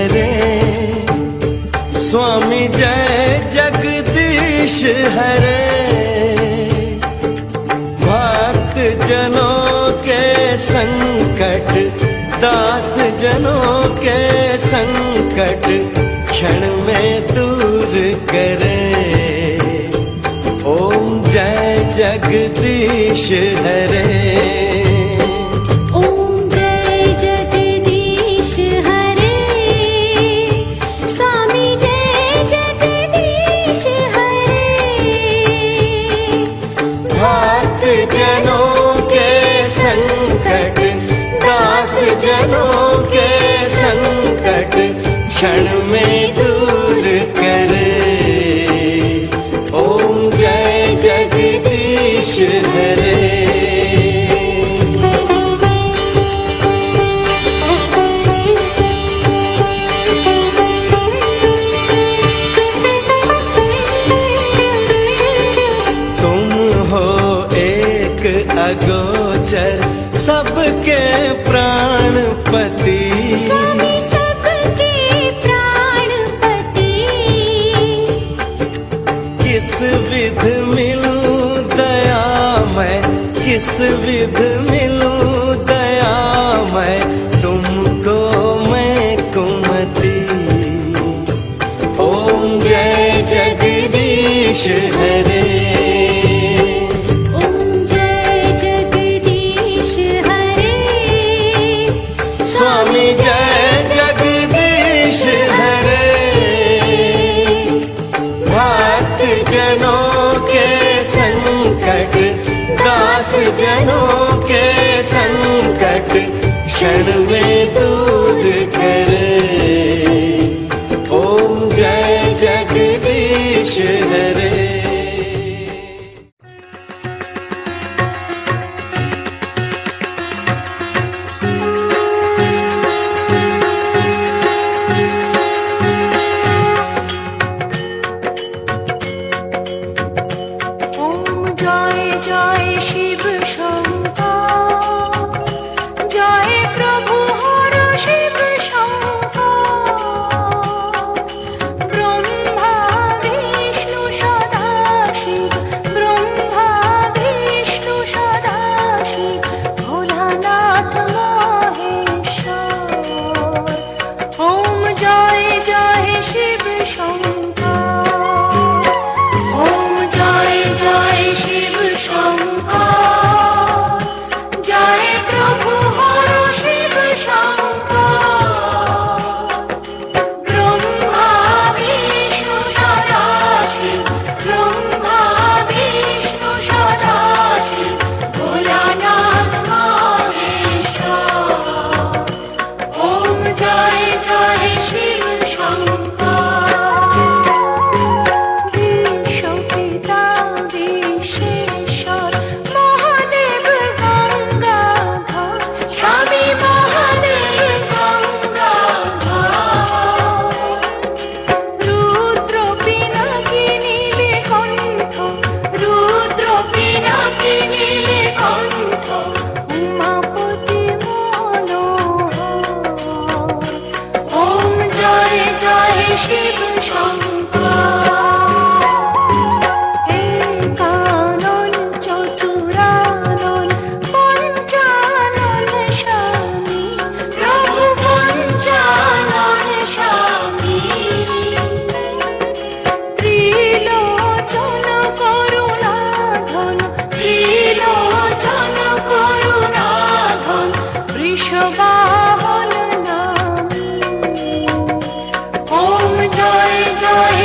हरे। स्वामी जय जगदीश हरे। भक्त जनों के संकट, दास जनों के संकट क्षण में दूर करे। ओम जय जगदीश हरे। जनों के संकट, दास जनों के संकट क्षण में दूर करे। ओम जय जगदीश हरे। अगोचर सबके प्राणपति, स्वामी सबके प्राणपति। किस विध मिलूं दया मैं, किस विध मिलूं दया मैं, तुमको मैं कुमति। ओम जय जगदीश हरे। स्वामी जय जगदीश हरे। भक्त जनों के संकट, दास जनों के संकट क्षण में दूर करे। ओम जय जगदीश हरे। जय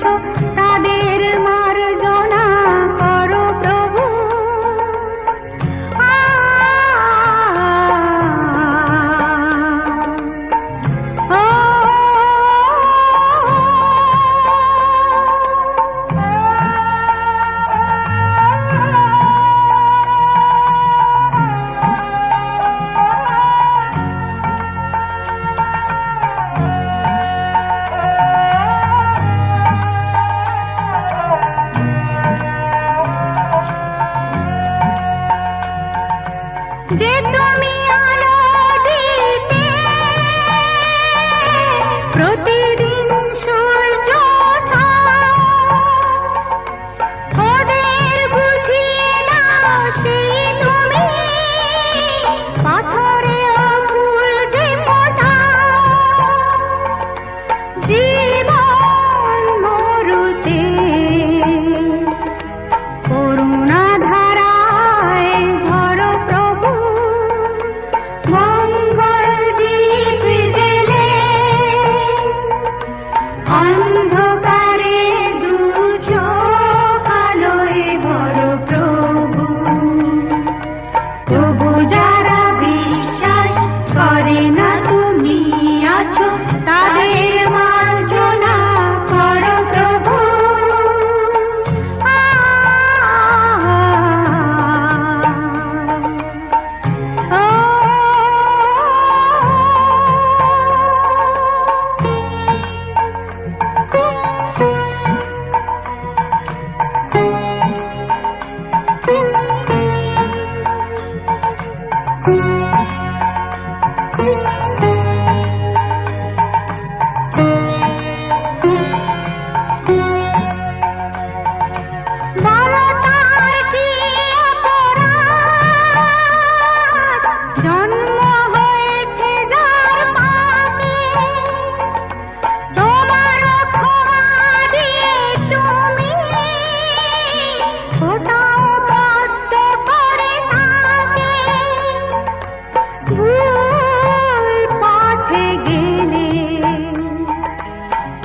আছো তাদের মার্জনা করো প্রভু। যে তুমি আলো দিতে প্রতিদিন সূর্য ওঠাও, ওদের বুঝিয়ে নাও সেই তুমি পাথরেও ফুল যে ফোটাও। জীবন মরুতে করুণা ধারায় ঝরো প্রভু, মঙ্গল দীপ জেলে অন্ধকারে দু চোখ আলোয় ভরো প্রভু। তবু যারা বিশ্বাস করে না তুমি আছো তাদের মার্জনা করো প্রভু। বলো তার কি অপরাধ, জন্ম হয়েছে যার পাপে, তোমার ক্ষমা দিয়ে তুমি ওটাও বদ্ধ করে থাকে। ভুল পথে গেলে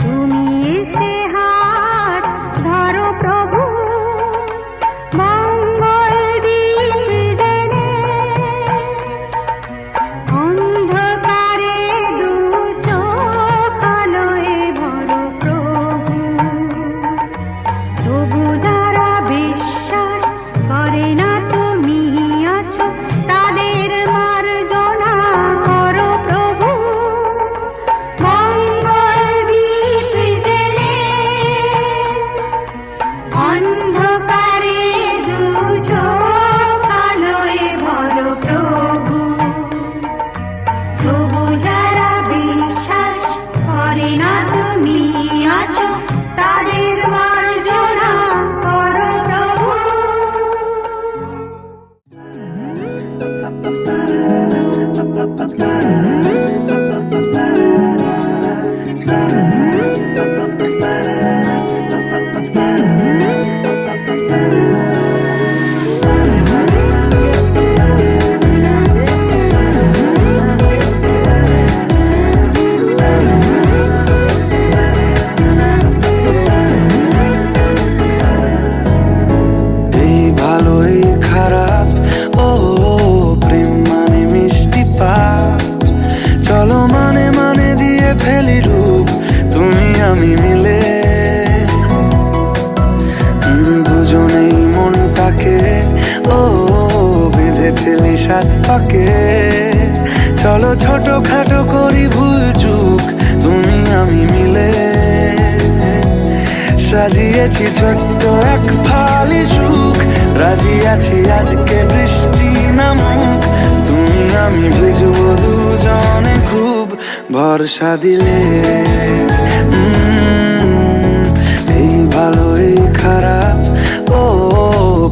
তুমি এসে হাত ধরো প্রভু, মঙ্গল দীপ জেলে অন্ধকারে দু চোখ আলোয় ভরো প্রভু। তবু যারা বিশ্বাস করে না তুমি আছো তাদের মার্জনা করো প্রভু, মঙ্গল দীপ জেলে অন্ধকারে দু চোখ আলোয় ভরো প্রভু। তবু যারা বিশ্বাস করে না তুমি আছো তাদের মার্জনা করো প্রভু। এই ভালোই খারাপ, ও প্রেম মানে মিষ্টি পাপ। চলো মানে মানে দিয়ে ফেলি রূপ তুমি আমি মিলে, দুজনেই মনটাকে ও বেঁধে ফেলি সাত পাকে। চলো ছোট খাটো করি ভুল চুক তুমি আমি মিলে, সাজিয়েছি ছোট্ট এক ফালি সুখ, রাজি আছি আজকে বৃষ্টি নামুক, তুমি আমি ভিজবো দুজনে খুব ভরসা দিলে। এই ভালো এই খারাপ, ও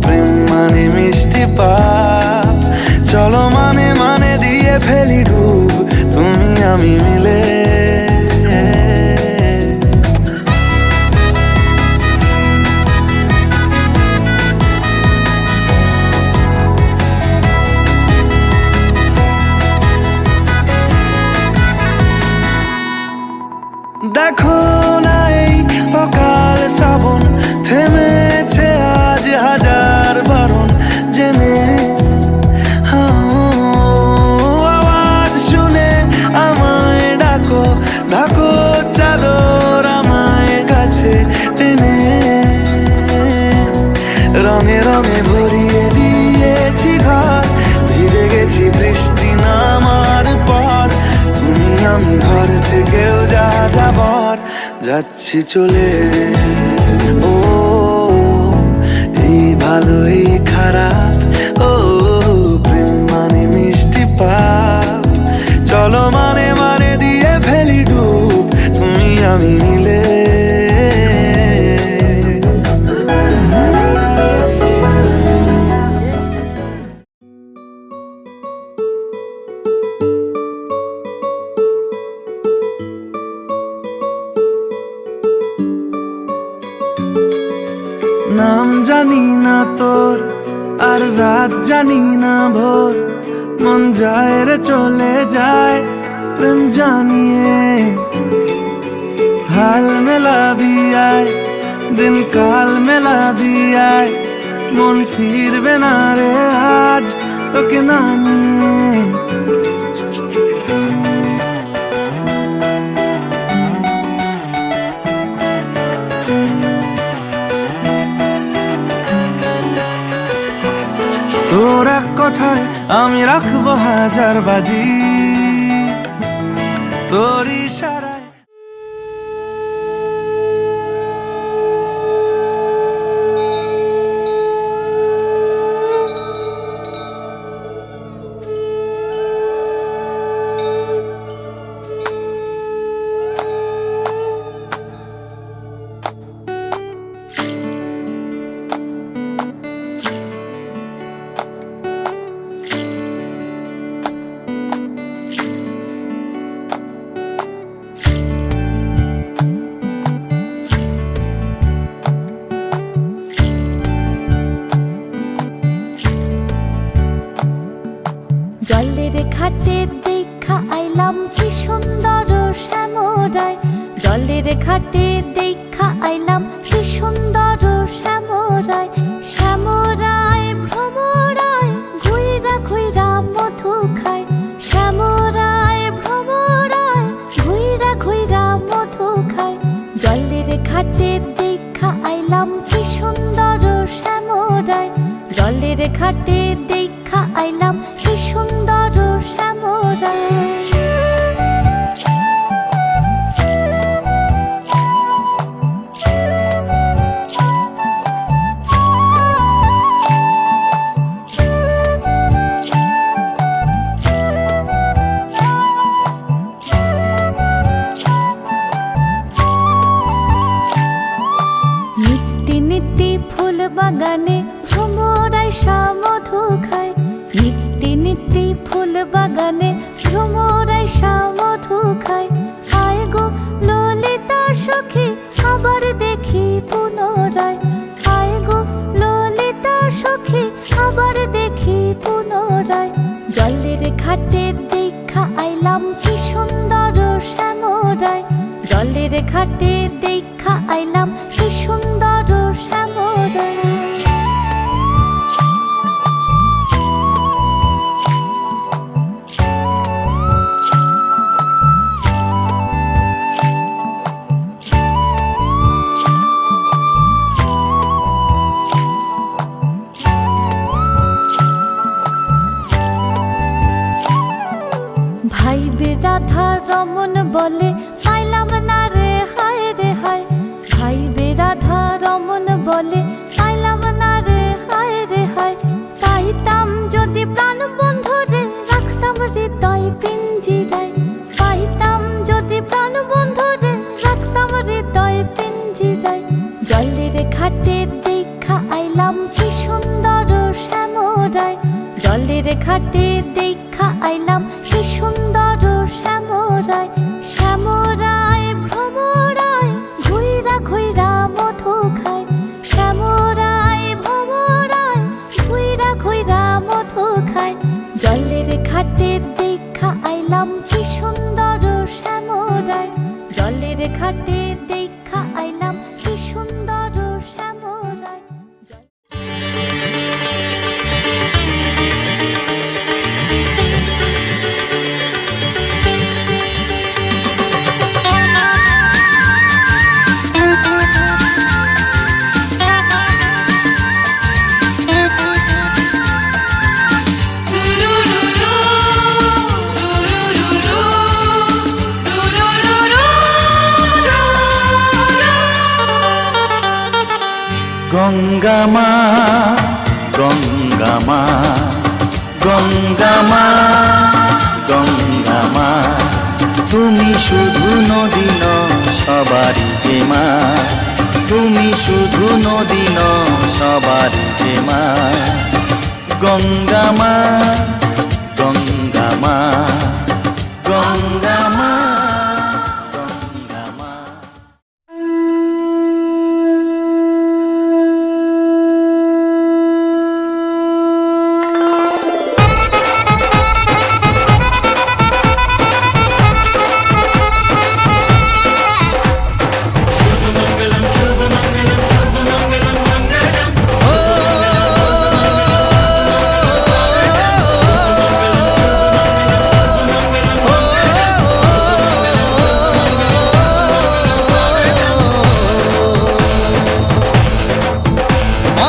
প্রেম মানে মিষ্টি পাপ। চলো মানে মানে দিয়ে ফেলি ডুব তুমি আমি মিলে। রঙে রঙে ভরিয়ে দিয়েছি ঘর, ভিজে গেছি বৃষ্টি নামার পর। তুমি আমি ঘর থেকেও যা যাবর, যাচ্ছি চলে। ও এই ভালো এই খারাপ, ও প্রেম মানে মিষ্টি পাপ। চলো মানে মানে দিয়ে ফেলি ডুব, তুমি আমি মিলে। নাম জানি না তোর, আর রাত জানি না ভোর, মন যায় রে চলে যায় প্রেম জানিয়ে। হাল মেলাবি আয়, দিন কাল মেলাবি আয়, মন ফিরবে না রে আজ তোকে না নিয়ে। তোর এক কথায় আমি রাখবো হাজার বাজি, তোর ইশারায়। জলের ঘাটে দেখা আইলাম কি সুন্দর শ্যামরায়, জলের ঘাটে দেখা আইলাম কি সুন্দর শ্যামরায়। শ্যামরায় ভ্রমরায় ঘুইরা ঘুইরা মধু খায়, শ্যামরায় ভ্রমরায় ঘুইরা ঘুইরা মধু খায়। জলের ঘাটে দেখা আইলাম কি সুন্দর শ্যামরায়, জলের ঘাটে দেখা আইলাম কি সুন্দর শ্যামরায়। নিত্যি নিত্যি ফুল বাগানে ভ্রমরায় মধু খায়, নিত্যি নিত্যি ফুল বাগানে ভ্রমরায় মধু খায়। আয় গো ললিতা সখী আবার দেখি পুনরায়, আয় গো ললিতা সখী আবার দেখি পুনরায়। জলের ঘাটে দেখা আইলাম কি সুন্দর শ্যামরায়, জলের ঘাটে দেখা আইলাম কি সুন্দর শ্যামরায়। ভাইবে রাধা রমন বলে পাইলাম না রে হায় রে হায়, ভাইবে রাধা রমন বলে পাইলাম না রে হায় রে হায়। পাইতাম যদি প্রাণ বন্ধু রে রাখতাম হৃদয় পিঞ্জিরায়, পাইতাম যদি প্রাণ বন্ধু রে রাখতাম হৃদয় পিঞ্জিরায়। জলের ঘাটে দেখা আইলাম কি সুন্দর শ্যামরায়, জলের ঘাটে দেখা আইলাম কি সুন্দর শ্যামরায়। শ্যামরায় ভ্রমরায় ঘুইরা ঘুইরা মধু খায়, শ্যামরায় ভ্রমরায় ঘুইরা ঘুইরা মধু খায়। জলের ঘাটে দেখা আইলাম কি সুন্দর শ্যামরায়, জলের ঘাটে দেখা আইলাম কি সুন্দর শ্যামরায়। গঙ্গা মা গঙ্গা মা গঙ্গা মা গঙ্গা মা, তুমি শুধু নদী নও সবারই যে মা, তুমি শুধু নদী নও সবারই যে মা। গঙ্গা মা গঙ্গা মা গঙ্গা মা গঙ্গা মা।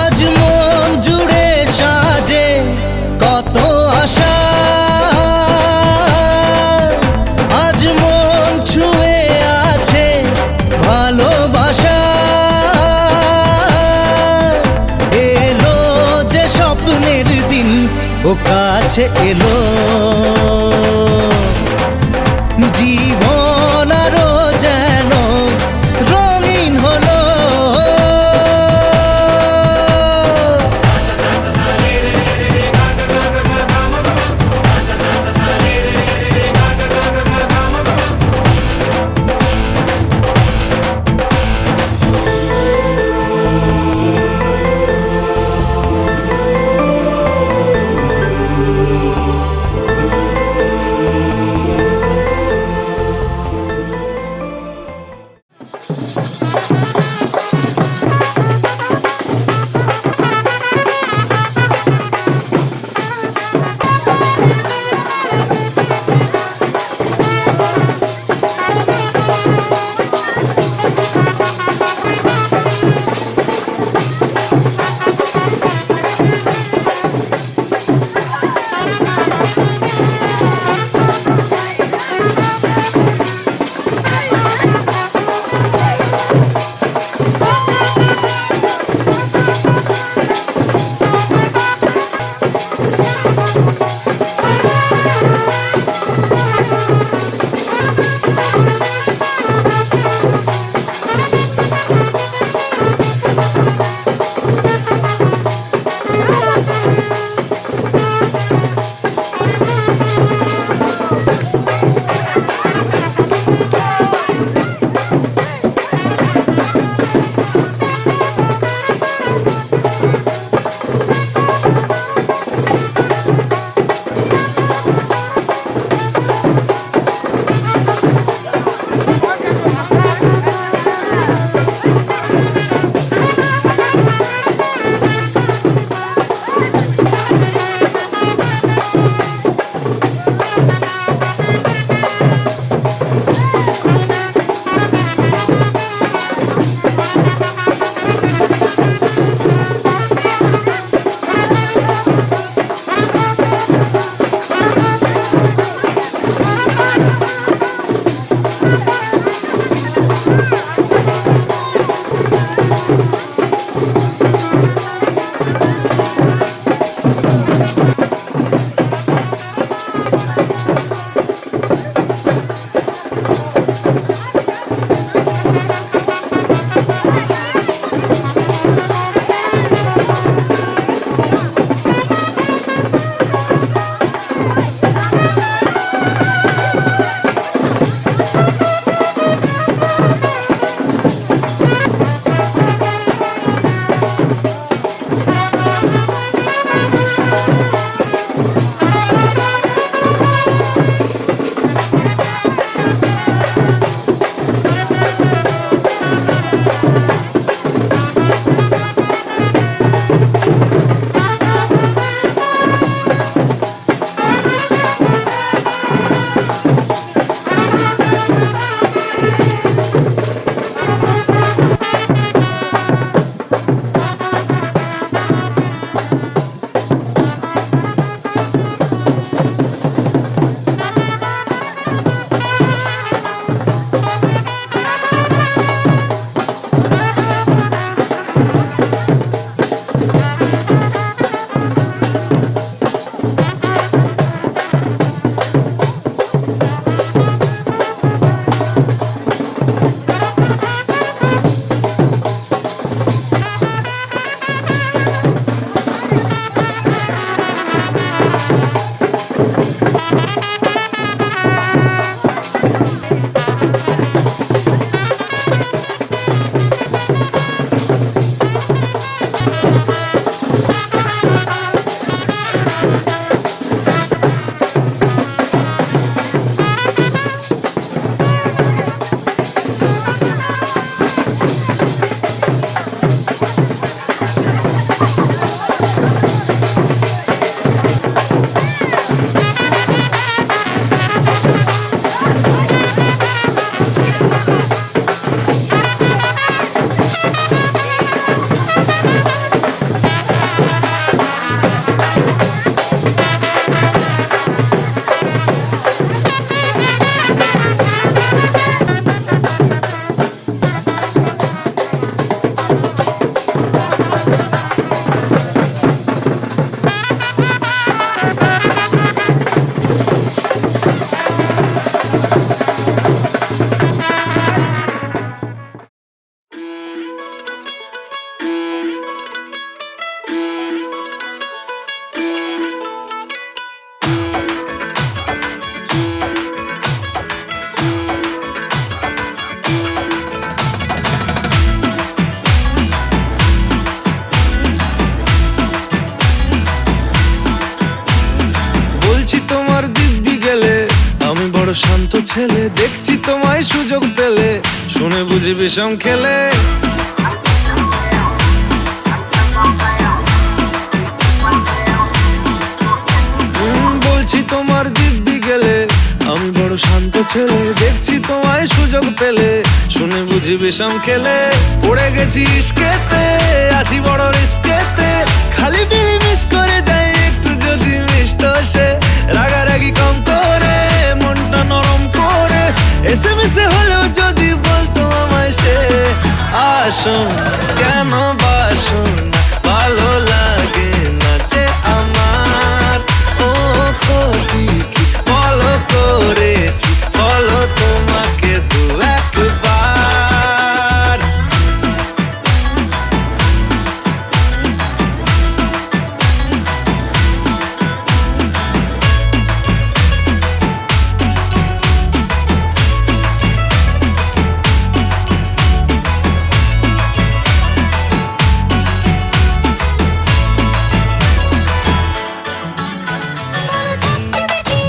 আজ মন জুড়ে সাজে কত আশা, আজ মন ছুঁয়ে আছে ভালোবাসা। এলো যে স্বপ্নের দিন ও কাছে এলো, জীবন আরো যেন রঙিন হলো। শান্ত ছেলে, দেখছি তোমায় সুযোগ পেলে, শুনে বুঝি বিষম খেলে। বলছি তোমার দিব্যি গেলে, আমি বড় শান্ত ছেলে, দেখছি তোমায় সুযোগ পেলে, শুনে বুঝি বিষম খেলে। পড়ে গেছি ইস্কেতে, আছি বড় রিস্কেতে, খালি বিলি মিস করে যাই একটু যদি মিষ্ট সে। রাগারাগি কম করে, মনটা নরম করে, এসএমএসে হলেও যদি বলতো আমায় সে। আসুন কেন বাসুন, ভালো লাগে না যে আমার। ও ক্ষতি কি বলো করেছি, বলো তোমাকে দু একবার।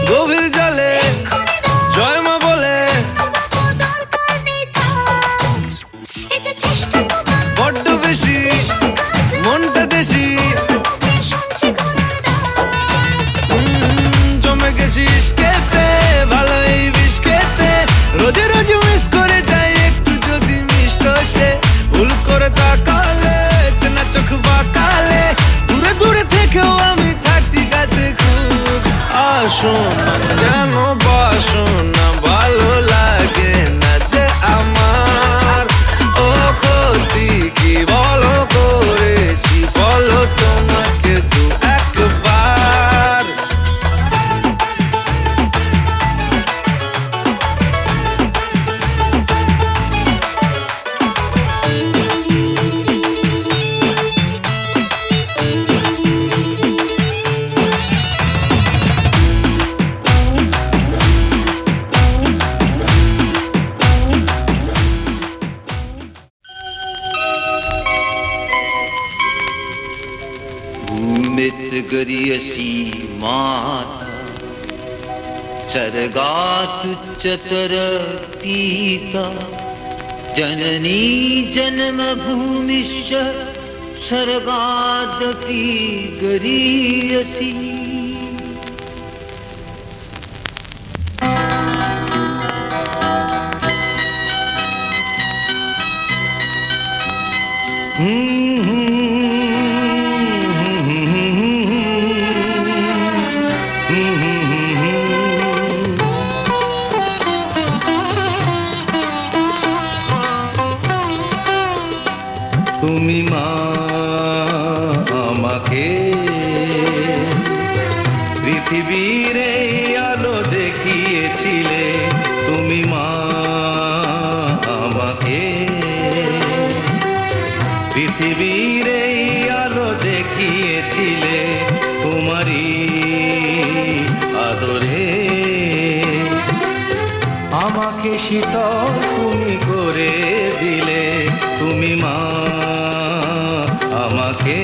গভীর জলে জয় মা বলে, বড্ড বেশি মনটা দেশি। জমে গেছি ইস্কেতে, ভালোই বিষ খেতে, রোজে রোজ মিস করে যাই একটু যদি মিষ্ট সে। ভুল করে তাকালে, চেনা চোখ বাঁকালে, দূরে দূরে থেকেও আমি থাকছি কাছে খুব। আসুন কেন বাসুন না, ভালো লাগে না যে আমার। ও ক্ষতি কি বলো করেছি, বলো তোমাকে দু একবার। भूमित गरियसी माता, सर्गातुच्चतर पीता, जननी जन्मभूमिश्च सर्गादपि गरीयसी। তুমি মা আমাকে পৃথিবীর এই আলো দেখিয়েছিলে, তুমি মা আমাকে পৃথিবীর এই আলো দেখিয়েছিলে, তোমারই আদরে আমাকে শীতল তুমি করে দিলে, তুমি মা আমাকে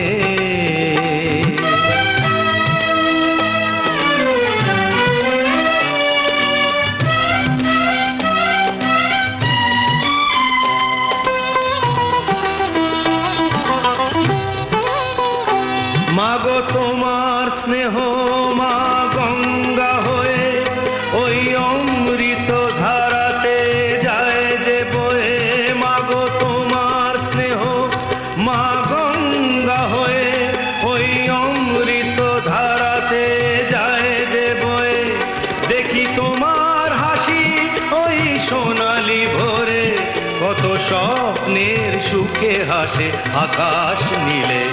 সুখে হাসে আকাশ নীলে।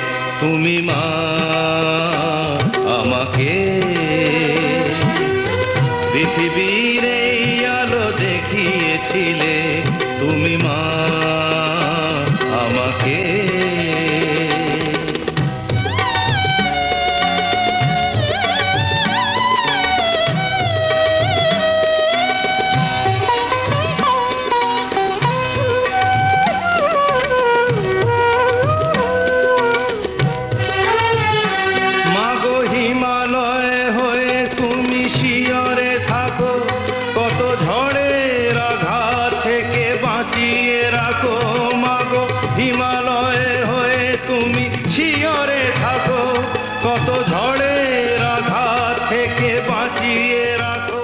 তুমি মা আমাকে পৃথিবীর এই আলো দেখিয়েছিলে। তুমি মা আমাকে হিমালয় হয়ে তুমি শিয়রে থাকো, কত ঝড়ের আঘাত থেকে বাঁচিয়ে রাখো।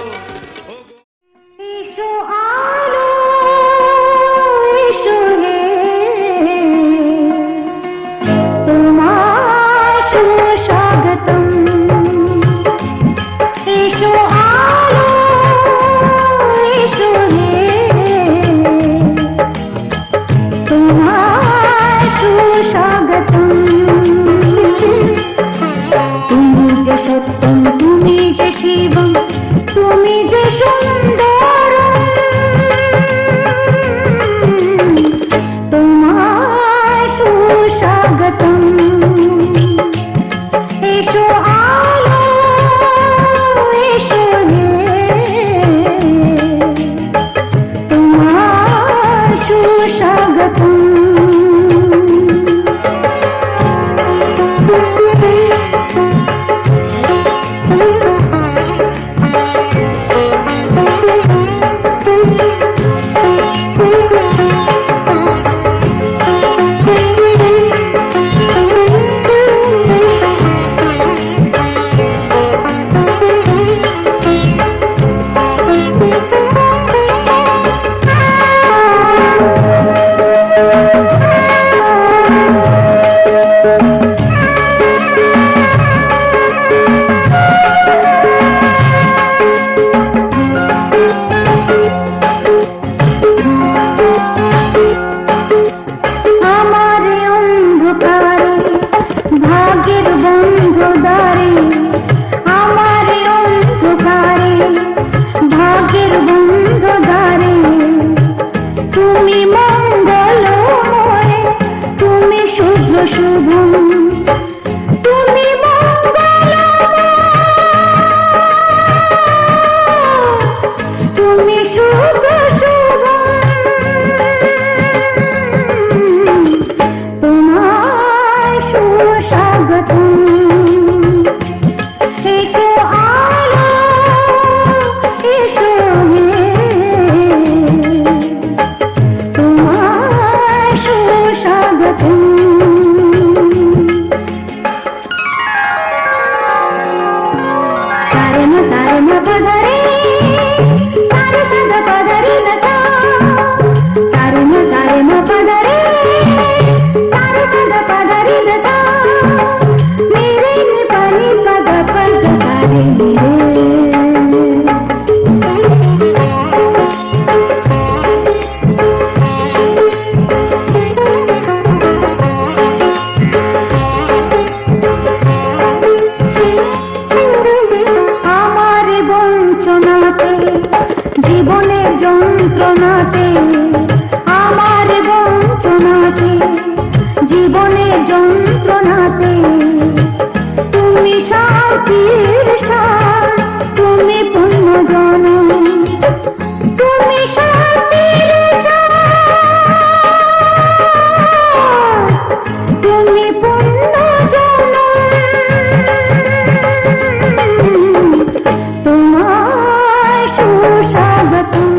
এসো আলো এসো হে, তোমার সুস্বাগতম। এসো আলো এসো হে, তোমার সুস্বাগতম। তুমি যে সত্যম, তুমি যে শিবম, তুমি যে সুন্দর, তোমার সুস্বাগতম। এসো আলো এসো হে, তোমার সুস্বাগতম। জীবনের যন্ত্রণাতে, আমার বঞ্চনাতে, জীবনের যন্ত্রণাতে তুমি শান্তির সার, তুমি পুণ্যজনম, তুমি শান্তির সার, তুমি পুণ্যজনম। তোমার সুস্বাগতম।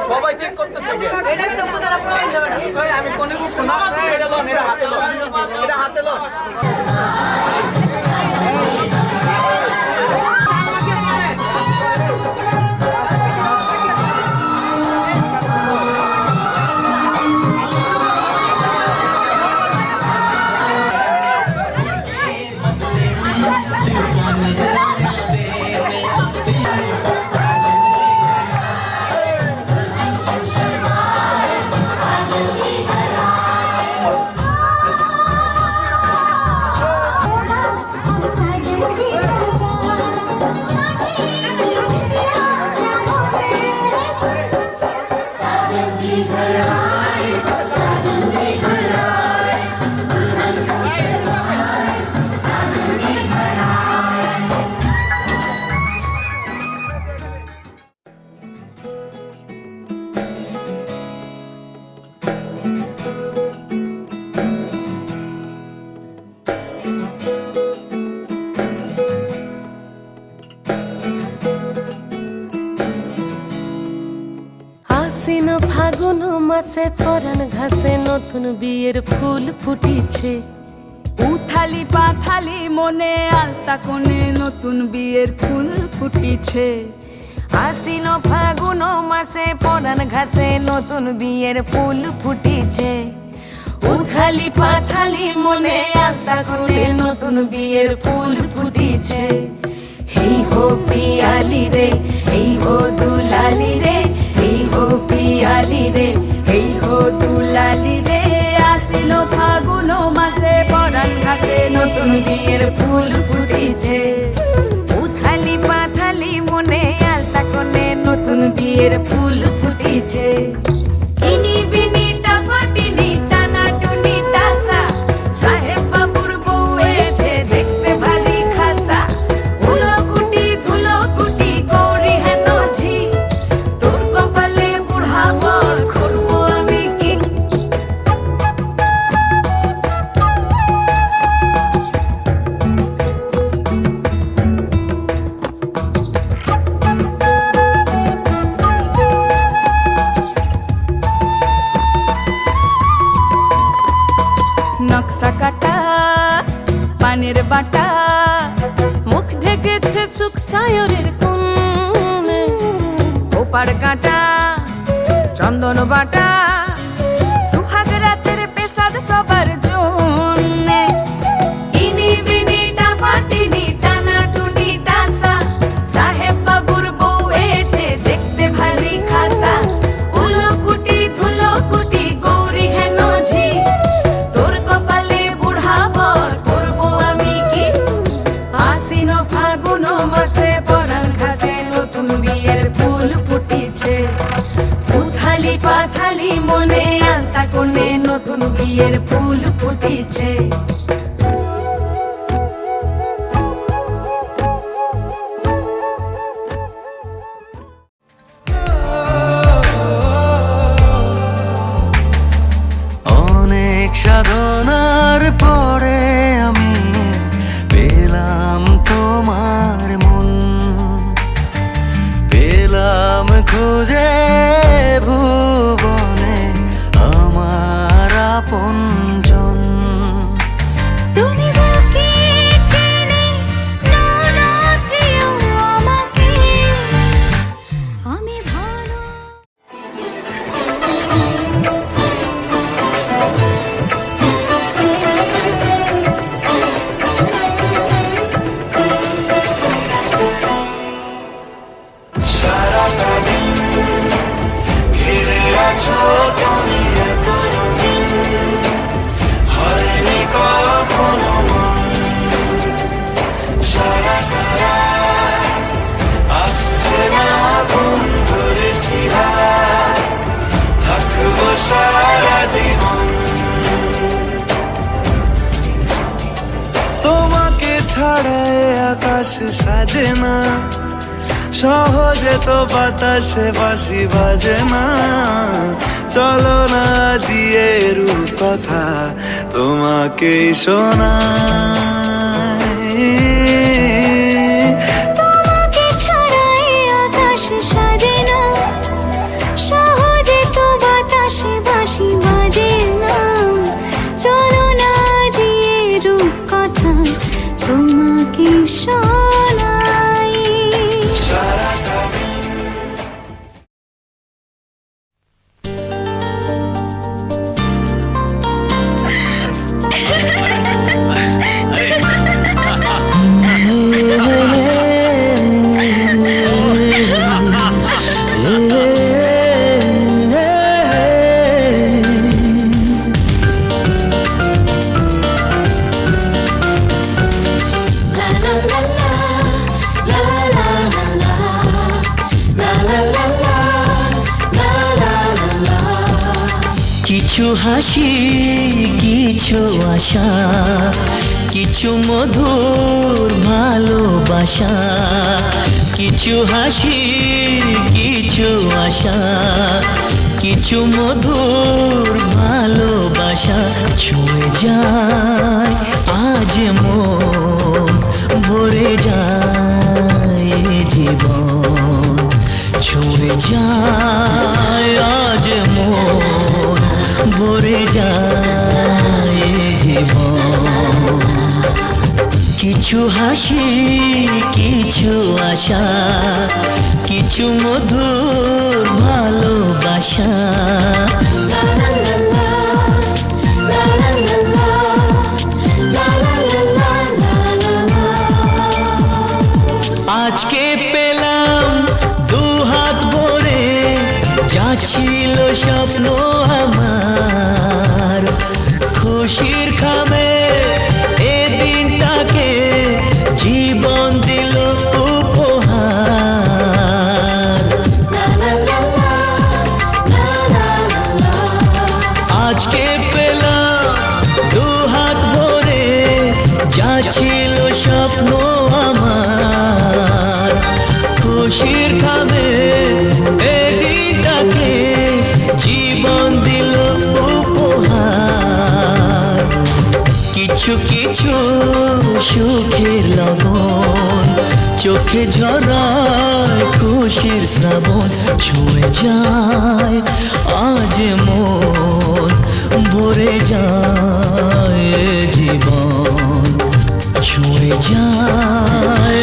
সবাই চেক করতেছে কে এটাই তো প্রধান আপনারা আমি কোনে বুক মামা তুমি এটা লন এটা হাতে লন এটা হাতে লন আশ্বিন ফাগুন মাসে পরাণ ঘাসে নতুন বিয়ের ফুল ফুটিছে। উথালি পাথালি মনে আলতা কোণে নতুন বিয়ের ফুল ফুটিছে। আশ্বিন ফাগুন মাসে পরাণ ঘাসে নতুন বিয়ের ফুল ফুটিছে। উথালি পাথালি মনে আলতা কোণে নতুন বিয়ের ফুল ফুটিছে। এই হো পিয়ালি রে, এই হো দুলালি রে, এই হো পিয়ালি রে, এই হো দুলালি রে। আশ্বিন ফাগুন মাসে পরাণ ঘাসে নতুন বিয়ের ফুল ফুটিছে। উথালি পাথালি মনে আলতা কোণে নতুন বিয়ের ফুল ফুটিছে। ইনি বিনি টাপাটিনি টানা টুনি টাসা, সাহেব বাবুর বউ এসে দেখতে ভারী খাসা। ধুলো কুটি করি হেন ঝি, তোর কপালে বুড়া বর করবো আমি কি। নকশা কাটা পানের বাটা, মুখ ঢেকেছে সুখ সায়রের কোণে। ওপার কাটা চন্দন বাটা, সুহাগ রাতের পেশাদ সবার জন্যে। ইনি বিনি টাপাটিনি টানা টুনি টাসা, সাহেব বাবুর বউ এসে দেখতে ভারী খাসা। ধুলো কুটি গৌরী হেন ঝি, তোর কপালে বুড়া বর করবো আমি কি। আশ্বিন ফাগুন মাসে পরাণ ঘাসে নতুন বিয়ের ফুল ফুটিছে। উথালি পাথালি মনে আলতা কোণে নতুন বিয়ের ফুল ফুটিছে। অনেক সাধনার পরে আমি পেলাম তোমার মন, পেলাম খুঁজে ভুবনে আমার আপনজন। তুমি বুকে টেনে নাও না প্রিয় আমাকে, আমি ভালো। সারাটা দিন ঘিরে আছো তুমি এত রঙিন, হয়নি কখনো মন। সারাটা রাত আসছে না ঘুম, ধরেছি হাত থাকবো সারা জীবন। তোমাকে ছাড়ায় আকাশ সাজে না, সহজে তো বাতাসে বাঁশি বাজে না। চলো না জিয়ে রূপ কথা তোমাকেই শোনাই। তোমাকে ছাড়াই আকাশ সাজে না, কিছু হাসি কিছু আশা কিছু মধুর ভালোবাসা কিছু হাসি কিছু আশা কিছু মধুর ভালোবাসা ছুঁয়ে যায় আজ মন ভরে যায় জীবন ছুঁয়ে যায় আজ মন ভরে যায় জীবন কিছু হাসি কিছু আশা কিছু মধুর ভালোবাসা আজকে পেলাম দু হাত ভরে যা ছিল স্বপ্ন আমার খুশির খামে এ দিনটাকে জীবন দিল উপহার আজকে পেলাম দু হাত ভরে যা ছিল স্বপ্ন আমার খুশির খামে এ দিনটাকে জীবন দিল উপহার কিছু কিছু সুখের লবণ চোখে ঝরায় খুশির শ্রাবণ ছুঁয়ে যায় আজ মন ভরে যায় জীবন ছুঁয়ে যায়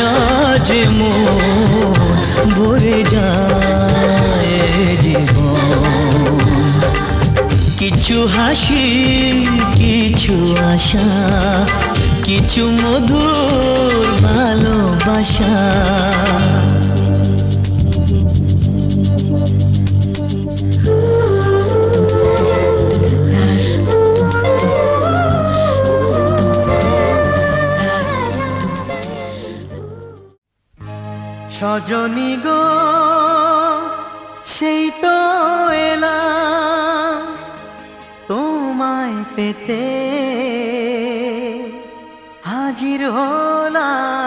আজ মন ভরে যায় জীবন কিছু হাসি কিছু আশা কিছু মধুর ভালোবাসা সজনী গো সেই তো এলাম তোমায় পেতে হাজির হলাম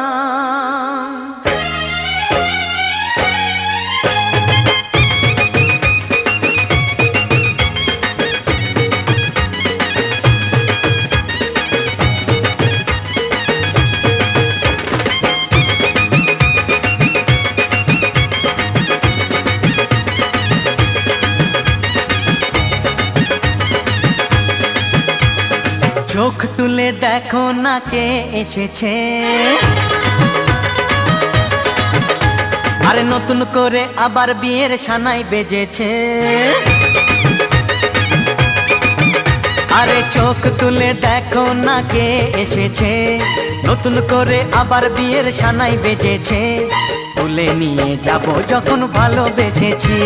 চোখ তুলে দেখো না কে এসেছে আরে নতুন করে আবার বিয়ের সানাই বেজেছে আরে চোখ তুলে দেখো না কে এসেছে নতুন করে আবার বিয়ের সানাই বেজেছে তুলে নিয়ে যাব যখন ভালোবেসেছি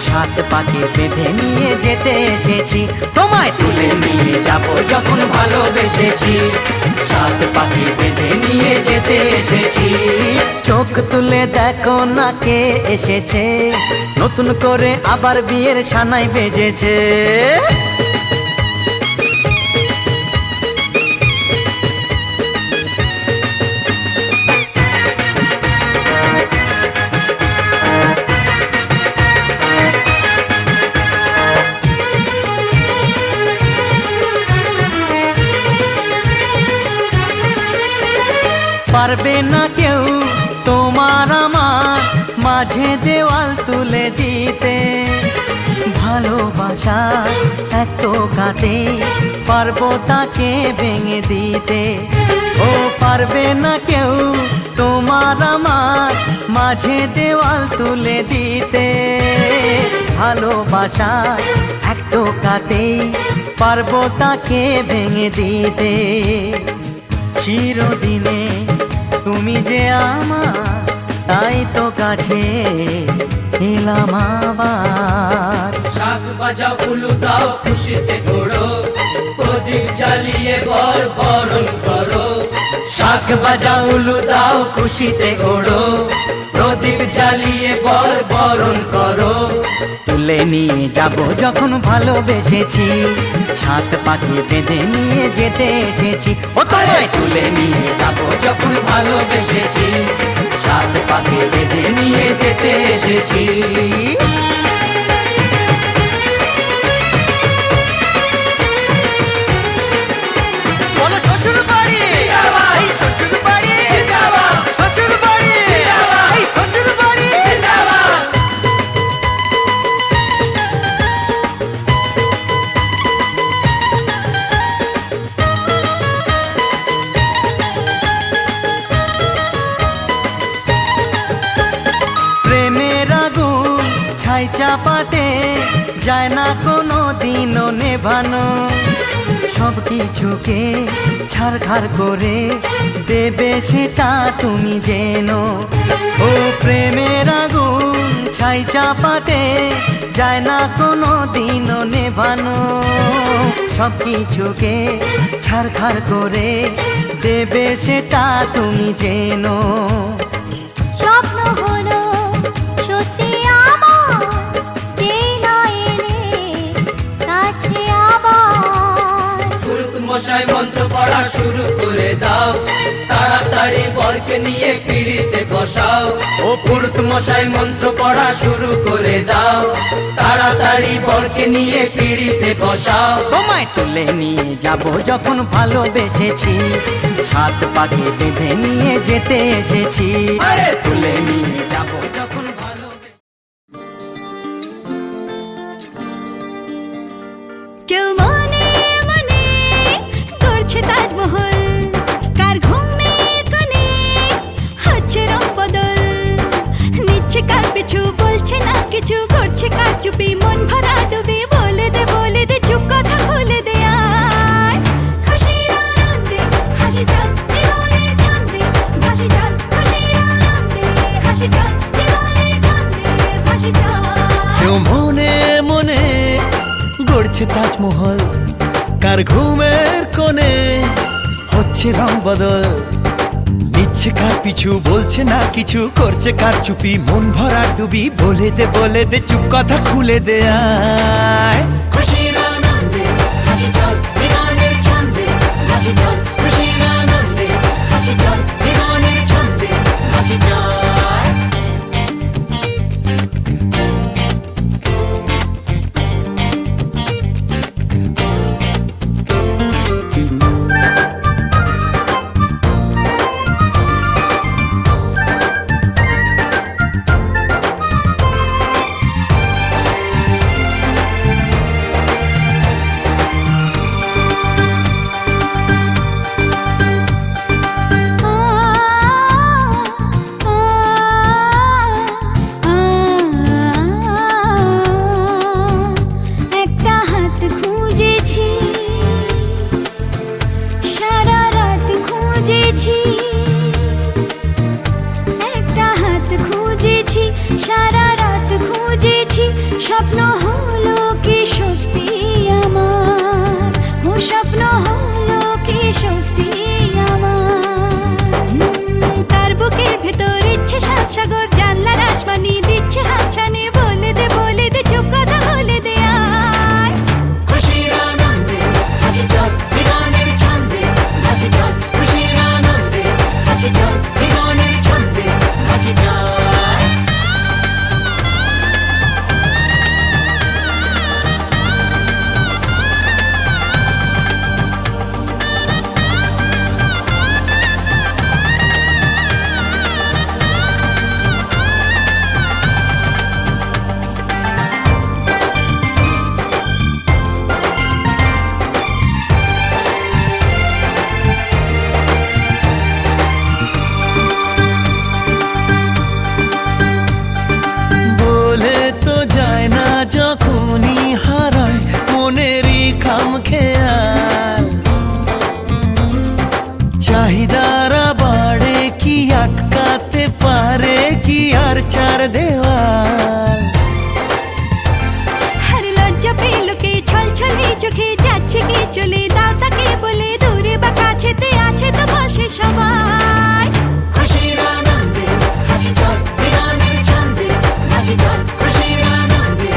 সাত পাকে বেঁধে নিয়ে যেতে এসেছি তোমায় তুলে নিয়ে যাব যখন ভালোবেসেছি সাত পাকে বেঁধে নিয়ে যেতে এসেছি চোখ তুলে দেখো না কে এসেছে নতুন করে আবার বিয়ের সানাই বেজেছে পারবে না কেউ তোমার আমার মাঝে দেওয়াল তুলে দিতে ভালোবাসা এত কাটে পারবো তাকে ভেঙে দিতে ও পারবে না কেউ তোমার আমার মাঝে দেওয়াল তুলে দিতে ভালোবাসা এত কাটে পারবো তাকে ভেঙে দিতে চিরদিনে তুমি যে আমার তাই তো কাছে এলাম আবার শাক বাজাও উলু দাও খুশিতে ঘোড়ো প্রদীপ জ্বালিয়ে বর বরণ করো শাক বাজাও উলু দাও খুশিতে ঘোড়ো প্রদীপ জ্বালিয়ে বর বরণ করো তুলে নিয়ে যাব যখন ভালোবেসেছি, সাত পাখি বেঁধে নিয়ে যেতে এসেছি। ও তোমায় তুলে নিয়ে যাব যখন ভালোবেসেছি, সাত পাকে বেঁধে নিয়ে যেতে এসেছি। বলো শ্বশুর বাড়ি, এই শ্বশুর বাড়ি, শ্বশুর বাড়ি, এই শ্বশুর বাড়ি। প্রেমের আগুন ছাই চাপাতে যায় না কোনো দিনও নেভানো, সব কিছুকে ছাড়খাড় করে দেবে সেটা তুমি যেন। ও প্রেমের আগুন ছাই চাপাতে যায় না কোনো দিনও নেভানো, সব কিছুকে ছাড়খাড় করে দেবে সেটা তুমি যেন। স্বপ্ন হলো সত্যি আমার, যে না এলে কাছে আবার। পুরুত মশাই মন্ত্র পড়া শুরু করে দাও, তাড়াতাড়ি বরকে নিয়ে পিড়িতে বসাও। ও পুরুত মশাই মন্ত্র পড়া শুরু করে দাও, তাড়াতাড়ি বরকে নিয়ে পিড়িতে বসাও। তোমায় তুলে নিয়ে যাব যখন ভালোবেসেছি, সাত পাখি বেঁধে নিয়ে যেতে এসেছি। আরে তুলে নিয়ে যাব যখন কেউ মনে মনে করছে তাজমহল, কার ঘুমের কোণে হচ্ছে রং বদল, নিচ্ছে কার পিছু বলছে না কিছু, করছে কার চুপি মন ভরা ডুবি। বলে দে চুপ কথা খুলে দে আয়, খুশির আনন্দে হাসি চল জীবনের ছন্দে ভাসি চল, খুশির আনন্দে হাসি চল জীবনের ছন্দে ভাসি চল। কেউ মনে মনে গড়ছে তাজমহল, কার ঘুমের কোণে হচ্ছে রং বদল, নিচ্ছে কার পিছু বলছে না কিছু, করছে কার চুপি মন ভরা ডুবি। বলে দে চুপ কথা খুলে দে আয়, খুশির আনন্দে হাসি চল জীবনের ছন্দে ভাসি চল, খুশির আনন্দে হাসি চল জীবনের ছন্দে ভাসি চল। একটা হাত খুঁজেছি, সারা রাত খুঁজেছি, একটা হাত খুঁজেছি, সারা রাত খুঁজেছি। স্বপ্ন হলো কি সত্যি আমার, ও স্বপ্ন হলো কি সত্যি আমার। তার বুকের ভেতর ইচ্ছে সাত সাগর, জানলার আসমানি দিচ্ছে হাতছানি। বলে দে চুপ কথা বলে দে আয়, খুশির আনন্দে হাসি চল জীবনের ছন্দে ভাসি চল, খুশির আনন্দে হাসি চল জীবনের ছন্দে ভাসি চল। যখনই হারায় মনেরই খাম খেয়াল, চাহিদারা বাড়ে কি আটকাতে পারে কি আর চার দেওয়াল। হর লজ্জা পেল কে ছল ছলে চোখে যাচ্ছে কি চলে, দাও তাকে বলে দূরে বা কাছেতে আছে তো পাশে সবাই। খুশির আনন্দে হাসি চল জীবনের ছন্দে ভাসি চল, খুশির আনন্দে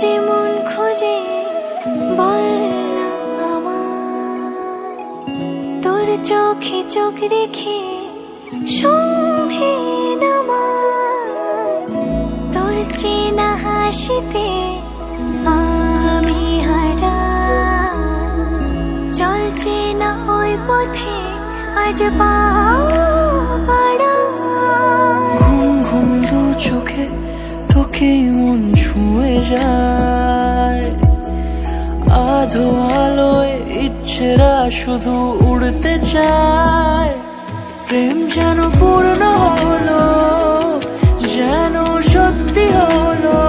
যে মন খোঁজে বল না আমায়, তোর চোখে চোখ রেখে সন্ধে নামায়, তোর চেনা হাসিতে আমি হারাই, চলছে না ওই পথে আজ পা বাড়াই। ঘুম ঘুম দু চোখে তোকে মন ছুঁয়ে যায়, আধো আলোয় ইচ্ছেরা শুধু উড়তে চায়। প্রেম যেন পূর্ণ হলো, যেন সত্যি হলো,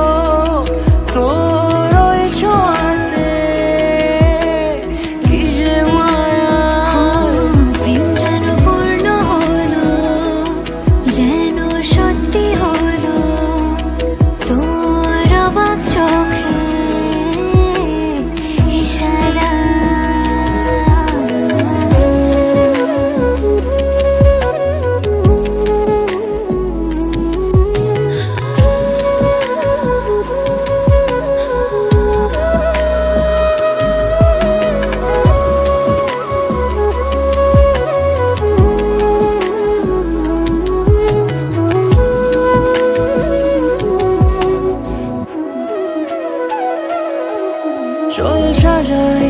তোর ওই ছোঁয়াতে কি যে মায়া। প্রেম যেন পূর্ণ হলো, যেন সত্যি হলো, তোর অবাক চোখে ইশারা। চল সাজাই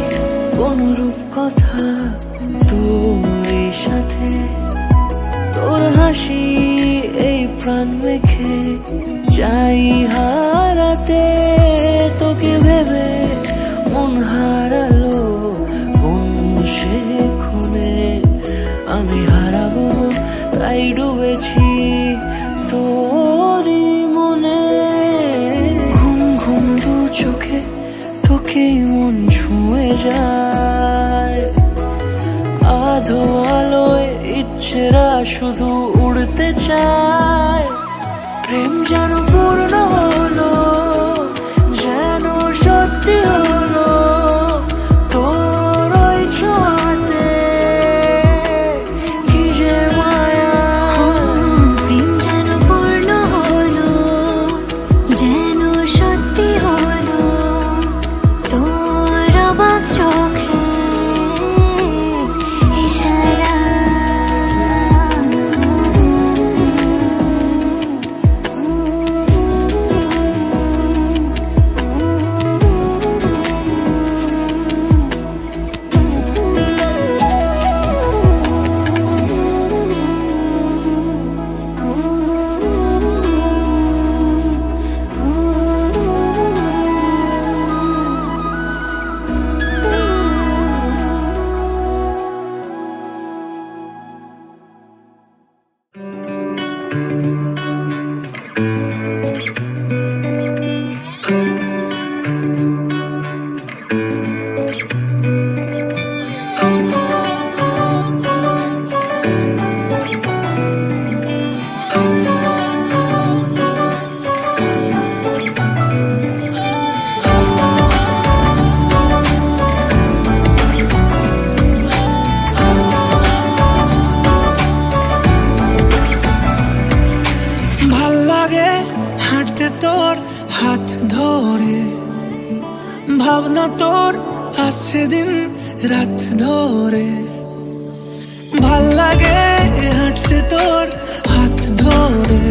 কোন রূপকথা তোর সাথে, তোর হাসি এই প্রাণ মেখে চাই হারাতে। তোকে ভেবে মন হারালো কোন সে খুনে, আমি হারাবো তাই ডুবেছি তোরই মনে। ঘুম ঘুম দু চোখে তোকে মন ছুঁয়ে যায়, আধো আলোয় ইচ্ছেরা শুধু উড়তে চায়। প্রেম যেন পূর্ণ হলো, যেন সত্যি হলো, তোর ওই ছোঁয়াতে কি যে মায়া। প্রেম যেন পূর্ণ হলো, যেন সত্যি হলো, তোর অবাক চোখে ইশারা। ভাল লাগে হাঁটতে তোর হাত ধরে, ভাবনা তোর আসছে দিন রাত ধরে। ভাল লাগে হাঁটতে তোর হাত ধরে,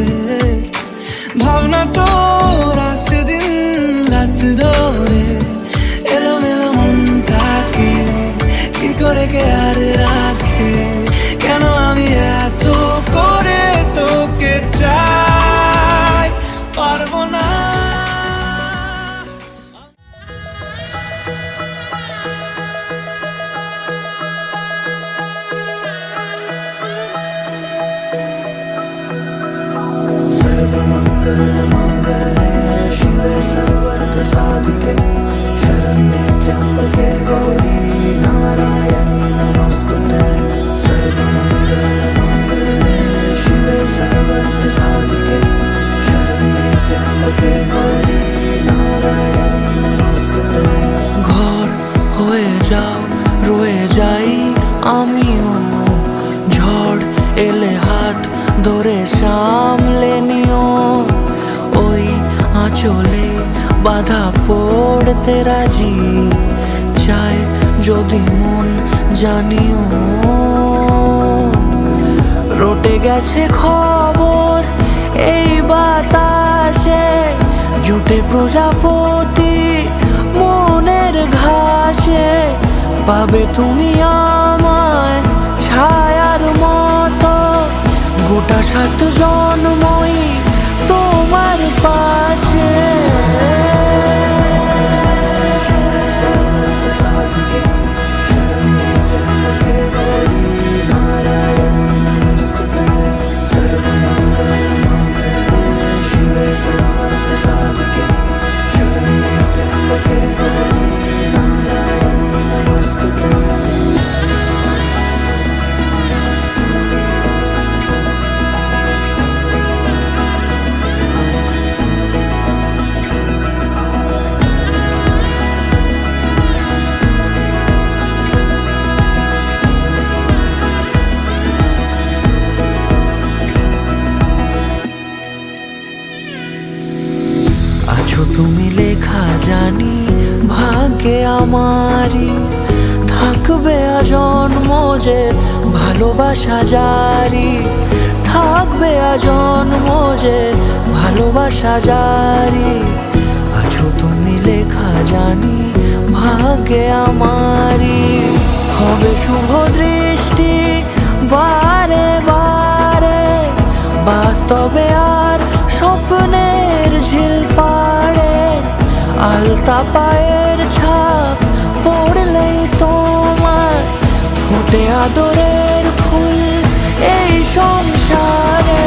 ভাবনা তোর আসছে দিন রাত ধরে। এলোমেলো মনটাকে কি করে কে আর রাখে, কেন আমি এত করে তোকে চাই, পারবো না। सर्वमंगल मंगल বাধা পড়তে রাজি, চাই যদি মন জানিও। রটে গেছে খবর এই বাতাসে, জুটে প্রজাপতি মনের ঘাসে। পাবে তুমি আমায় ছায়ার মতো, গোটা 7 জন্মই তোমার পাশে। আছো তুমি লেখা জানি ভাগ্যে আমারই, থাকবে আজন্ম যে ভালোবাসা জারি। থাকবে আজন্ম যে ভালোবাসা জারি। আছো তুমি লেখা জানি ভাগ্যে আমারই, হবে শুভ দৃষ্টি বারে বারে, বাস্তবে আর স্বপ্নের ঝিল পাড়ে। আলতা পায়ের ছাপ পড়লেই তোমার ফুটে আদরের ফুল এই সংসারে।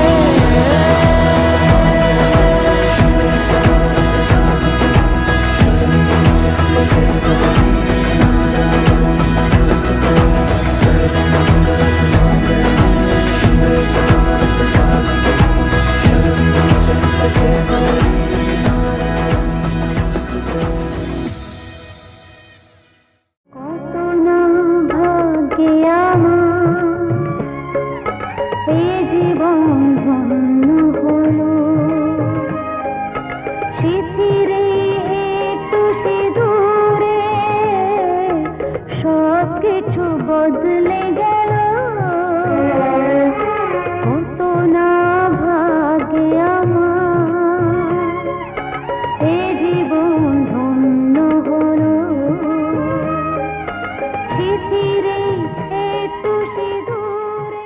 কত না ভাগ্যে আমার, এ জীবন ধন্য হলো। শিথিরে একটু সিঁদুরে সব কিছু বদলে গেল। কত না ভাগ্যে আমার, এ জীবন ধন্য হলো। শিথিরে একটু সিঁদুরে।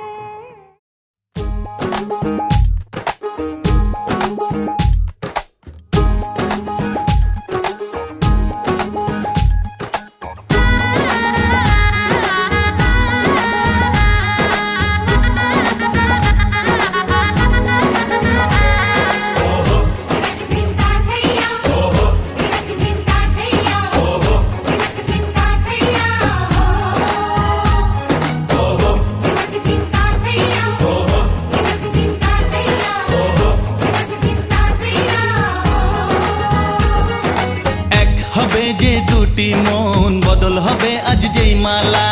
এক হবে যে দুটি মন, বদল হবে আজ যেই মালা।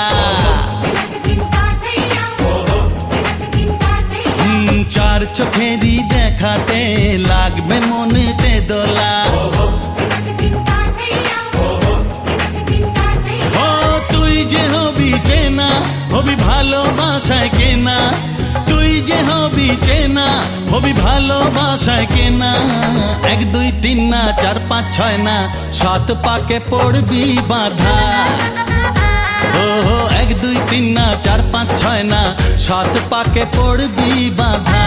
চার চোখেরই দেখাতে লাগবে মনেতে দোলা। ও তুই যে হবি চেনা, হবি ভালোবাসায় কেনা। তুই যে হবি চেনা, হবি ভালোবাসায় কেনা। 1 2 3 না 4 5 6 না 7 পাকে পড়বি বাঁধা। ও 1 2 3 না 4 5 6 না 7 পাকে পড়বি বাঁধা।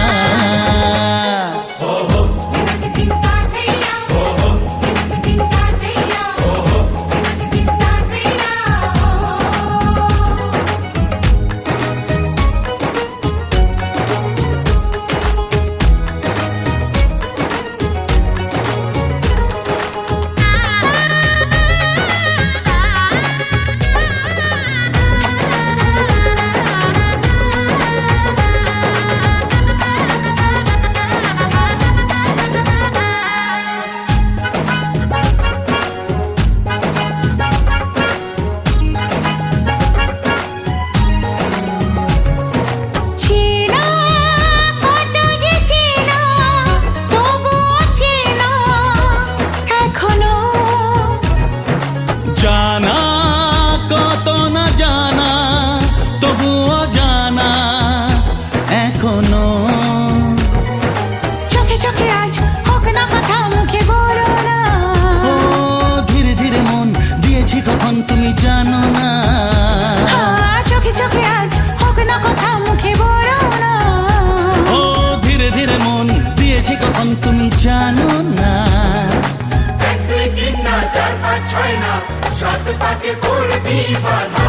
পাকে পড়বি বাধা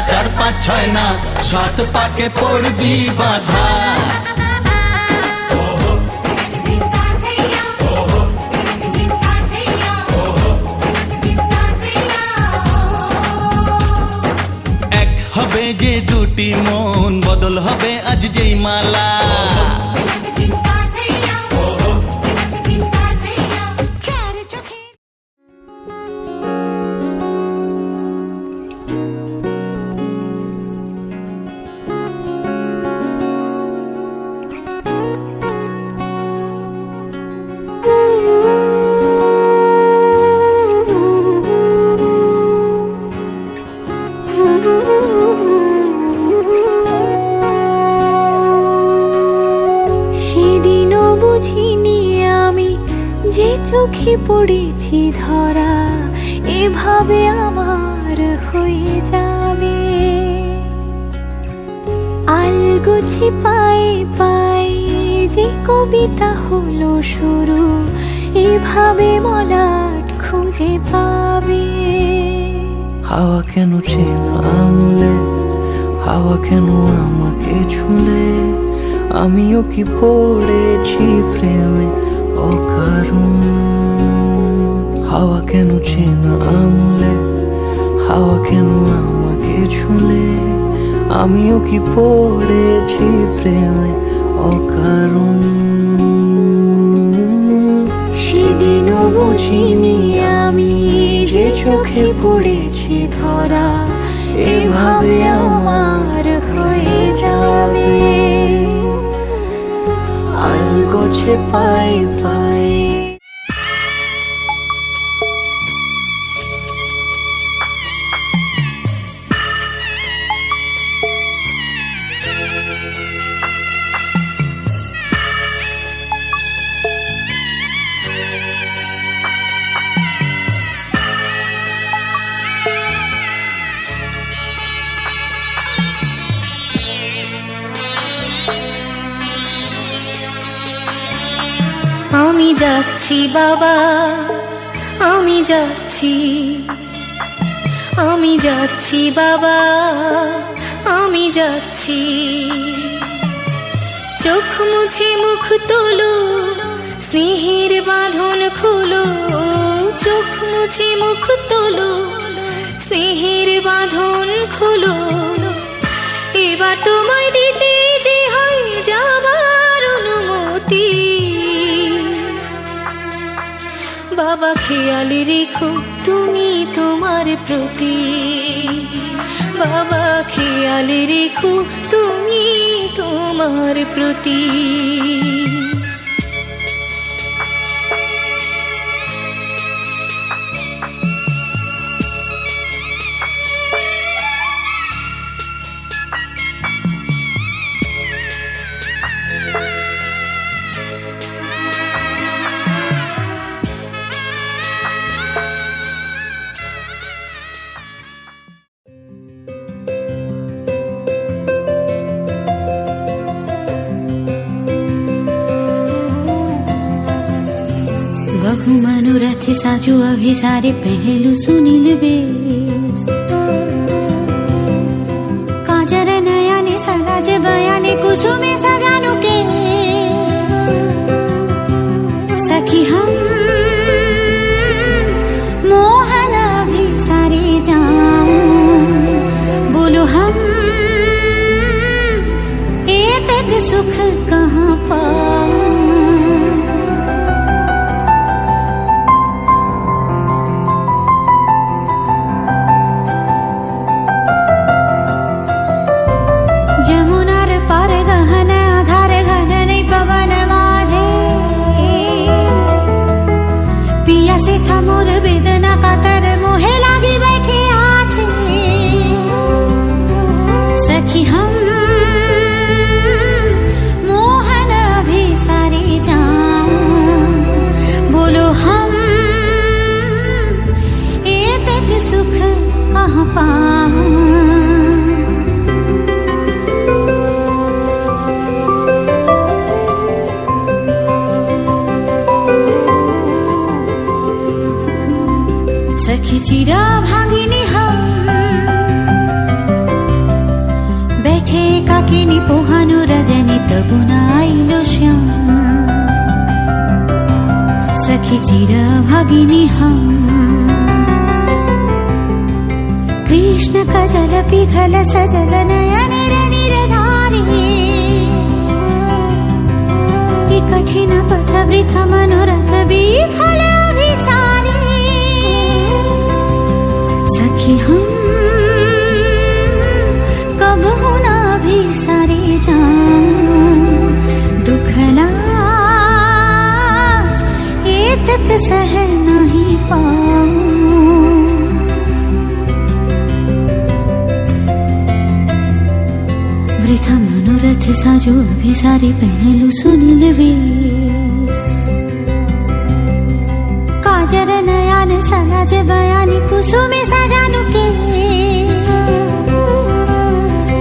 চার পাঁচ ছয় না সাত পাকে পড়বি বাধা এক হবে যে দুটি মন বদল হবে আজ যেই মালা চোখে পড়েছি ধরা এভাবে আমার হয়ে যাবে আলগোছে পায়ে পায়ে যে কবিতা হলো শুরু এভাবে মলাট খুঁজে পাবে হাওয়া কেন চেনা আঙুলে হাওয়া কেন আমাকে ছুলে আমিও কি পড়েছি প্রেমে অকারণ হাওয়া কেন চেনা আঙুলে হাওয়া কেন আমাকে ছুলে আমিও কি পড়েছি প্রেমে অকারণ সেদিনও বুঝিনি আমি যে চোখে পড়েছি ধরা এভাবে আমার হয়ে যাবে আলগোছে পায়ে পায়ে আমি যাচ্ছি বাবা আমি যাচ্ছি আমি যাচ্ছি বাবা আমি যাচ্ছি চোখ মুছে মুখ তোলো স্নেহের বাঁধন খুলো চোখ মুছে মুখ তোলো স্নেহের বাঁধন খুলো এবার তোমায় দিতে যে হয় যাবার অনুমতি বাবা খেয়াল রেখো তুমি তোমার প্রতি বাবা খেয়াল রেখো তুমি তোমার প্রতি मनोरथ साजू अभी सारे पहलू सुनील बेस काजर नयने सलाज बयाने कुसुमे सजानु के सखी हम मोहन अभी सारे जाऊं बोलो हम एतक सुख कहाँ पाऊं मोर वेदना कातर मोहे लागी बैठे आछे सखी हम मोहन अभी सारे जाऊं बोलो हम एतक सुख कहाँ पाऊं सखी चिरा भागिनी हम बैठे काकिनी पोहानु रजनी तबुना आइलो श्याम सखी चिरा भागिनी हम कृष्ण कजल पिघल सजल नयन निरधारी कठिन पथ वृथ मनोरथ विफल अभिसारी सखी हम कब होना भी सारे जाऊं दुखला ये तक सह नहीं पाऊं वृथा मनोरथ साजू अभी सारे पहलू सुनील वेश काजर नयन सलाज बयानी कुसुमे सजानु के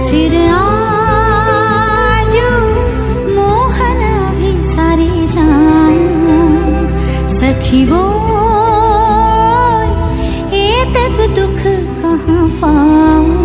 फिर आजू मोहन अभी सारे जाऊं सखी वो ये तक दुख कहाँ पाऊं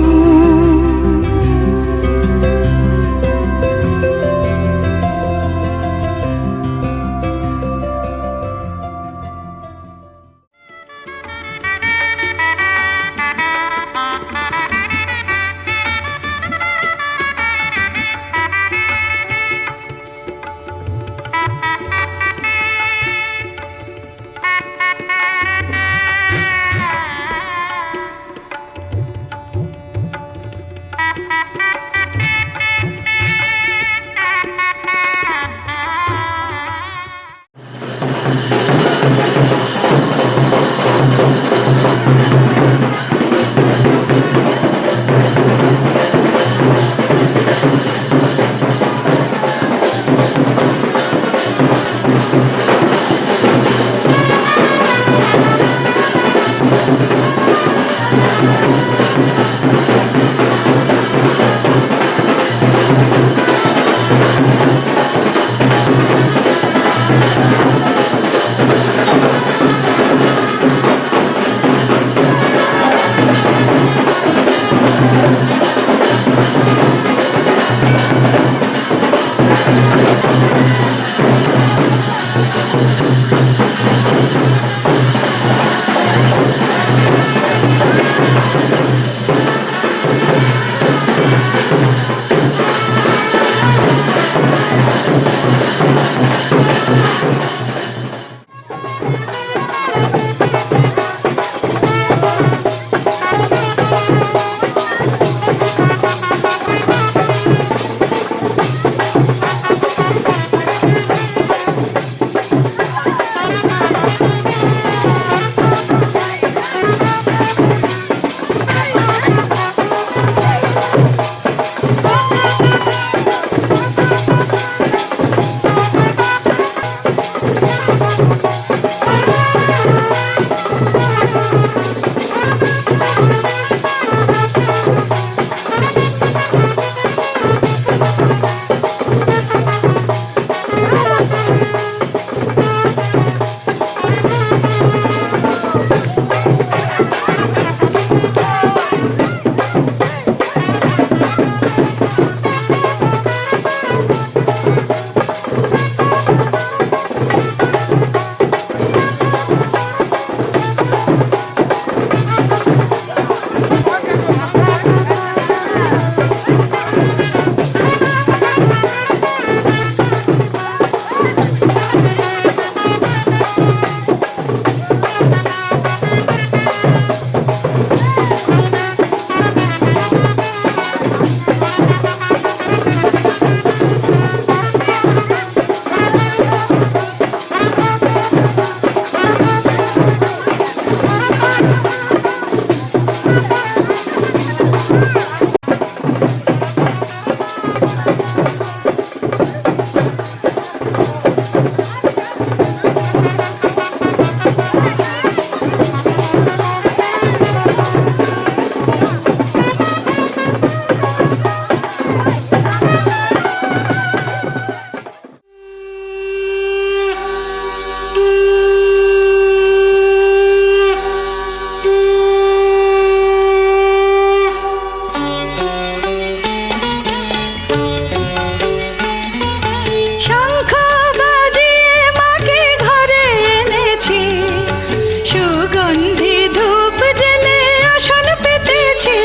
সুগন্ধি ধূপ জেলে আসন পেতেছি,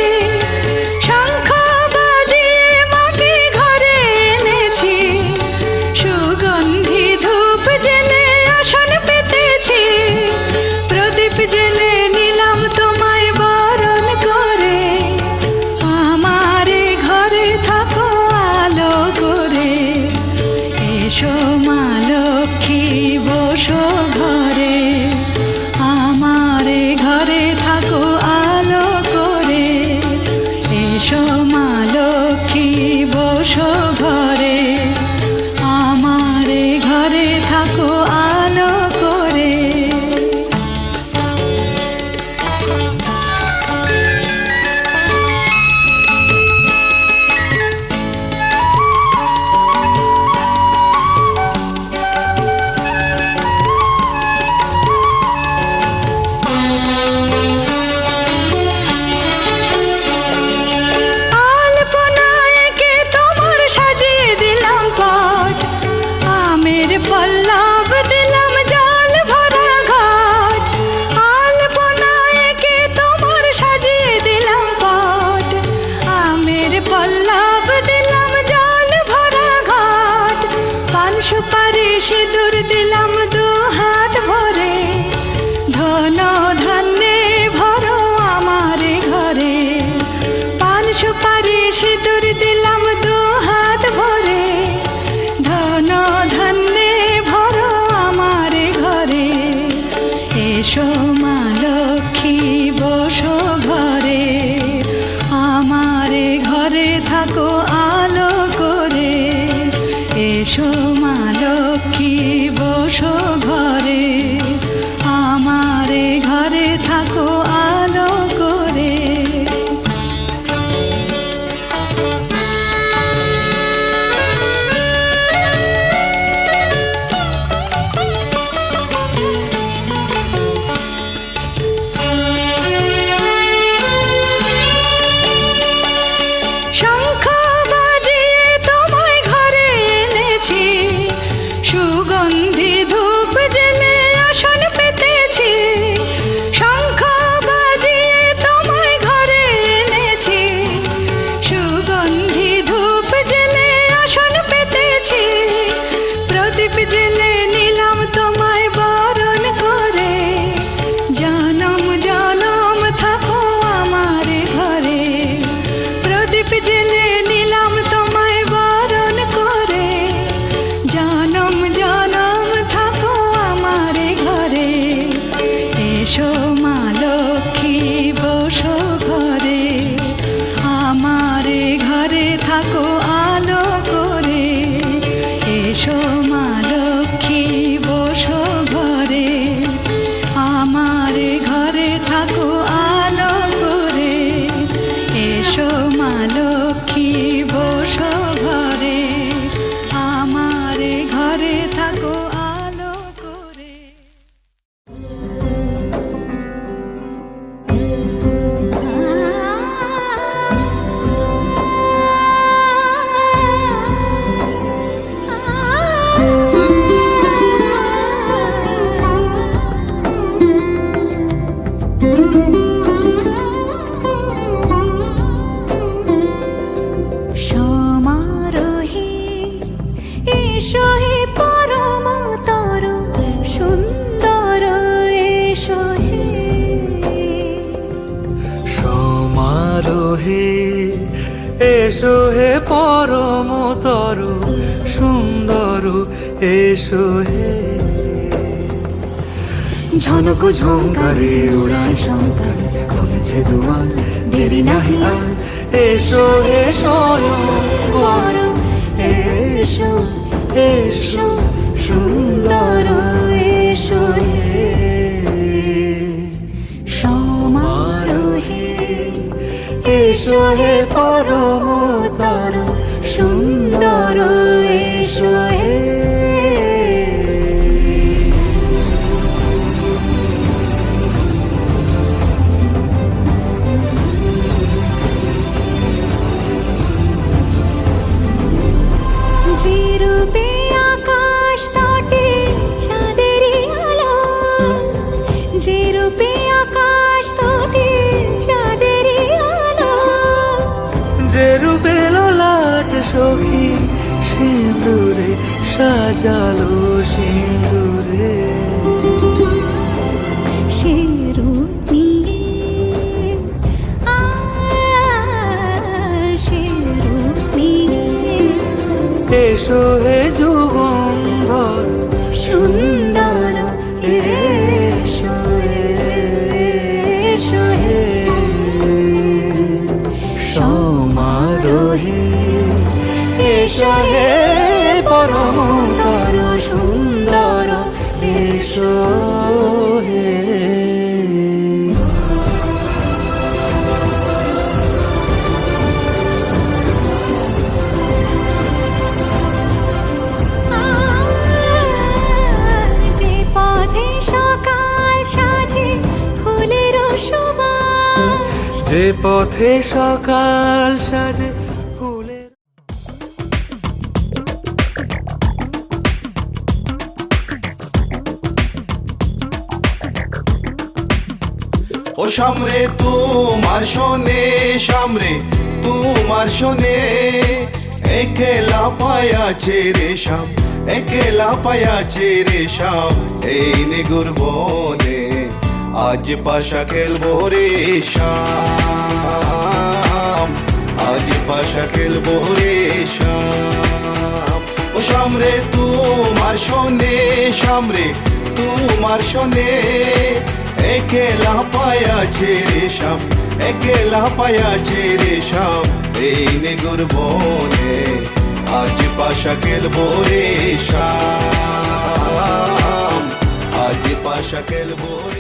শঙ্খ বাজিয়ে মাকে ঘরে এনেছি। সুগন্ধি ধূপ জেলে আসন পেতেছি, প্রদীপ জেলে নিলাম তোমায় বরণ করে। আমারে ঘরে থাকো আলো করে, এসো মা লক্ষ্মী বসো ঘরে। আমারে ঘরে থাকো আলো করে, এসো মা লক্ষ্মী বসো ঘরে। আমারে ঘরে থাকো আলো করে। আলপনায় কে তোমার সাজিয়ে দিলাম পট, আমের পল্লব দিলাম জল ভরা ঘট। আলপনায় কে তোমার সাজিয়ে দিলাম পট, আমের পল্লব দিলাম জল ভরা ঘট। পান সুপারি সিঁদুর দিলাম দু হাত ভরে, ধন ধান্যে ভরো আমারে ঘরে। পান সুপারি সিঁদুর দিলাম দু হাত ভরে, ধন ধান্যে ভরো আমারে ঘরে। এসো মা লক্ষ্মী বসো ঘরে, আমারে ঘরে থাকো আলো করে। এসো মা লক্ষ্মী বসো ঘরে, আমারে ঘরে থাকো আলো করে। শঙ্খ বাজিয়ে তোমায় ঘরে এনেছি, সুগন্ধি ধূপ জেলে আসন পেতেছি। শঙ্খ বাজিয়ে তোমায় ঘরে এনেছি, সুগন্ধি ধূপ জেলে আসন পেতেছি। প্রদীপ জেলে নিলাম তোমায় বরণ করে, জনম জনম থাকো আমারে ঘরে। প্রদীপ জেলে নিলাম তোমায় বরণ করে, জনম জনম থাকো আমারে ঘরে। এসো মা লক্ষ্মী বসো ঘরে, আমারে ঘরে থাকো আলো করে। এসো মা লক্ষ্মী বসো ঘরে, আমারে ঘরে থাকো আলো করে। এসো মা লক্ষ্মী বসো ঘরে, আমারে ঘরে থাকো আলো করে। সমারোহে এসো হে পরম তর সুন্দর, এসো হে। সমারোহে এসো হে পরমতর সুন্দর, এসো হে। ঝনক ঝঙ্কারে উড়ায় শঙ্কর, খুলেছে দুয়ার দেরি নাহি আর। এসো হে স্বয়ংবর, এসো এসো সুন্দর, এসো হে। সমারোহে এসো হে পরমতর সুন্দর, এসো হে। যে রূপে আকাশ তটে চাঁদের আলো, যে রূপে আকাশ তোটে চাঁদেরই আলো যে রূপে লাট সখী সিঁদুরে সাজালো সিঁদুরে সে রূপ নিয়ে সে রূপ নিয়ে এসো হে যুগন্ধর সুন্দর এসো এসো হে সমারোহে এসো হে পরমতর সুন্দর এসো হে যে পথে সকাল সাজে ফুলের সুবাস যে পথে সকাল সাজে ফুলের ও সামরে তোমার শোনে সামরে তোমার শোনে একলা পায়াছে রে শাম একলা পায়াছে রে শাম এই নিগুর বনে আজ পাশা খেলবো রে শাম আজ পাশা খেলবো রে শাম ও সামরে তোমার শোনে সামরে তোমার শোনে একলা পায়াছে রে শাম একলা পায়াছে রে শাম এই নিগুর বনে আজ পাশা খেলবো রে শাম আজ পাশা খেলবো রে